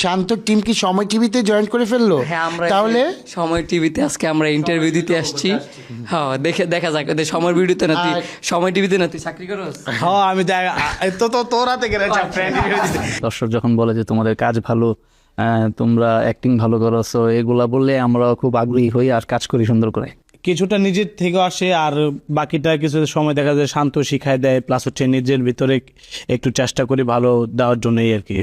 শান্ত team কি সময় টিভিতে জয়েন করে ফেললো? হ্যাঁ, আমরা তাহলে সময় টিভিতে আজকে আমরা ইন্টারভিউ দিতে আসছি। হ্যাঁ, দেখা যাক সময় ভিডিওতে না, তুই সময় টিভিতে না, তুই চাকরি করস। হ্যাঁ আমি যাই তো তোরা থেকে দর্শক যখন বলে যে তোমাদের কাজ ভালো, তোমরা অ্যাক্টিং ভালো করো, সো এগুলা বললে আমরা খুব আগ্রহী হই আর কাজ করি সুন্দর করে। কিছুটা নিজের থেকে আসে আর বাকিটা কিছু সময় দেখা যায় শান্ত শিখায় দেয়, প্লাস হচ্ছে নিজের ভিতরে একটু চেষ্টা করি ভালো দেওয়ার জন্যই আর কি।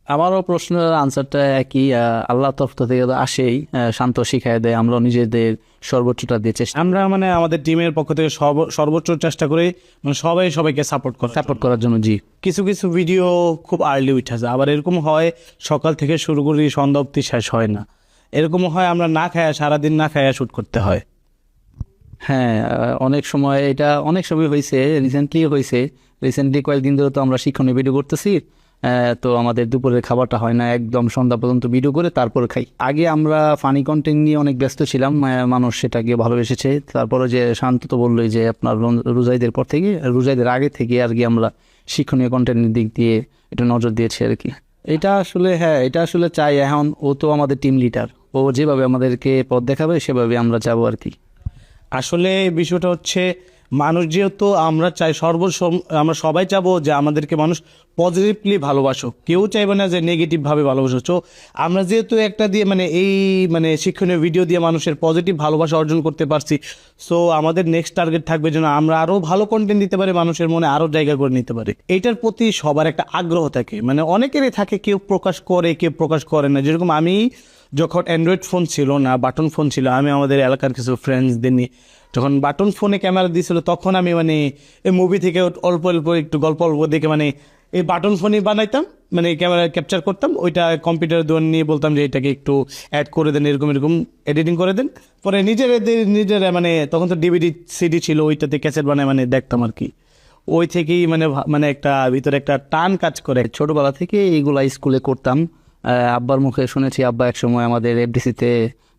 আমারও প্রশ্নের আনসারটা একই, আল্লাহ তরফ থেকে তো আসেই, শান্ত শিখায় দেয়, আমরা নিজেদের সর্বোচ্চটা দিয়ে চেষ্টা আমরা মানে আমাদের টিমের পক্ষ থেকে সর্বোচ্চ চেষ্টা করি মানে সবাইকে সাপোর্ট করার জন্য। জি, কিছু কিছু ভিডিও খুব আর্লি উঠে যায়, আবার এরকম হয় সকাল থেকে শুরু করি সন্ধ্যা অবধি শেষ হয় না, এরকম হয় আমরা না খায়া সারাদিন না খায়া শ্যুট করতে হয়। হ্যাঁ, অনেক সময় এটা অনেক সময় হয়েছে, রিসেন্টলি কয়েকদিন ধরে তো আমরা শিক্ষণীয় ভিডিও করতেছি, তো আমাদের দুপুরের খাবারটা হয় না, একদম সন্ধ্যা পর্যন্ত ভিডিও করে তারপর খাই। আগে আমরা ফানি কন্টেন্ট নিয়ে অনেক ব্যস্ত ছিলাম, মানুষ সেটাকে ভালোবেসেছে। তারপরে যে শান্ত তো বললোই যে আপনার রোজাইদের পর থেকে, রোজাইদের আগে থেকে আর কি আমরা শিক্ষণীয় কন্টেন্টের দিক দিয়ে একটু নজর দিয়েছি আর কি। এটা আসলে চাই, এখন ও তো আমাদের টিম লিডার, ও যেভাবে আমাদেরকে পথ দেখাবে সেভাবে আমরা যাবো আর কি। আসলে বিষয়টা হচ্ছে মানুষ যেহেতু আমরা চাই আমরা সবাই চাবো যে আমাদেরকে মানুষ পজিটিভলি ভালোবাসুক, কেউ চাইবে না যে নেগেটিভভাবে ভালোবাসুক। তো আমরা যেহেতু একটা দিয়ে মানে শিক্ষণীয় ভিডিও দিয়ে মানুষের পজিটিভ ভালোবাসা অর্জন করতে পারছি, সো আমাদের নেক্সট টার্গেট থাকবে যেন আমরা আরও ভালো কন্টেন্ট দিতে পারি, মানুষের মনে আরও জায়গা করে নিতে পারি। এইটার প্রতি সবার একটা আগ্রহ থাকে, মানে অনেকেরই থাকে, কেউ প্রকাশ করে কেউ প্রকাশ করে না। যেরকম আমি যখন অ্যান্ড্রয়েড ফোন ছিল না, বাটন ফোন ছিল, আমি আমাদের এলাকার কিছু ফ্রেন্ডসদের নিয়ে যখন বাটন ফোনে ক্যামেরা দিয়েছিল, তখন আমি মানে এই মুভি থেকে অল্প একটু গল্প দেখে মানে এই বাটন ফোনই বানাইতাম, মানে ক্যামেরা ক্যাপচার করতাম, ওইটা কম্পিউটার দোকান নিয়ে বলতাম যে এটাকে একটু অ্যাড করে দেন, এরকম এডিটিং করে দেন। পরে নিজেরা মানে তখন তো ডিভিডি সিডি ছিল, ওইটাতে ক্যাসেট বানায় মানে দেখতাম আর কি। ওই থেকেই মানে একটা ভিতরে একটা টান কাজ করে। ছোটবেলা থেকে এইগুলা স্কুলে করতাম, আব্বার মুখে শুনেছি, আব্বা একসময় আমাদের এফডিসিতে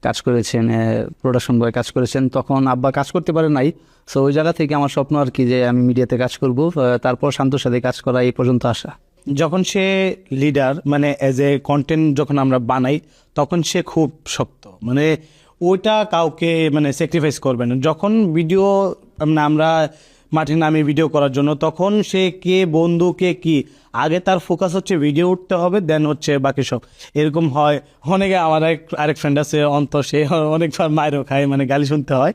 কাজ করেছেন, প্রোডাকশন বয় কাজ করেছেন, তখন আব্বা কাজ করতে পারে নাই। সো ওই জায়গা থেকে আমার স্বপ্ন আর কি যে আমি মিডিয়াতে কাজ করব, তারপর শান্তর সাথে কাজ করা এই পর্যন্ত আসা। যখন সে লিডার মানে অ্যাজ এ কন্টেন্ট যখন আমরা বানাই, তখন সে খুব শক্ত, মানে ওইটা কাউকে মানে স্যাক্রিফাইস করবে না। যখন ভিডিও আমরা মাঠে নামি ভিডিও করার জন্য, তখন সে কে বন্ধু কে কি, আগে তার ফোকাস হচ্ছে ভিডিও উঠতে হবে, দেন হচ্ছে বাকি সব। এরকম হয় অনেকে। আমার আরেক ফ্রেন্ড আছে অন্ত, সে অনেকবার মায়েরও খায়, মানে গালি শুনতে হয়,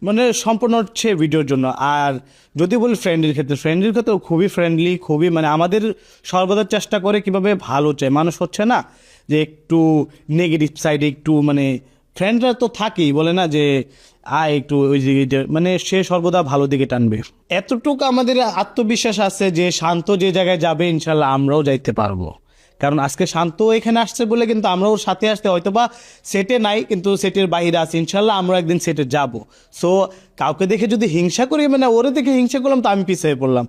মানে সম্পূর্ণ হচ্ছে ভিডিওর জন্য। আর যদি বলি ফ্রেন্ডের ক্ষেত্রে খুবই ফ্রেন্ডলি, খুবই মানে আমাদের সর্বদা চেষ্টা করে কিভাবে ভালো চায় মানুষ, হচ্ছে না যে একটু নেগেটিভ সাইডে একটু মানে ফ্রেন্ডরা তো থাকেই, বলে না যে একটু ওই দিকে, মানে সে সর্বদা ভালো দিকে টানবে। এতটুকু আমাদের আত্মবিশ্বাস আছে যে শান্ত যে জায়গায় যাবে ইনশাল্লাহ আমরাও যাইতে পারবো। কারণ আজকে শান্ত এখানে আসছে বলে কিন্তু আমরা ওর সাথে আসতে হয়তো বা সেটে নাই, কিন্তু সেটের বাইরে আছে, ইনশাল্লাহ আমরা একদিন সেটে যাব। সো কাউকে দেখে যদি হিংসা করি, মানে ওরে দেখে হিংসা করলাম তো আমি পিছিয়ে পড়লাম।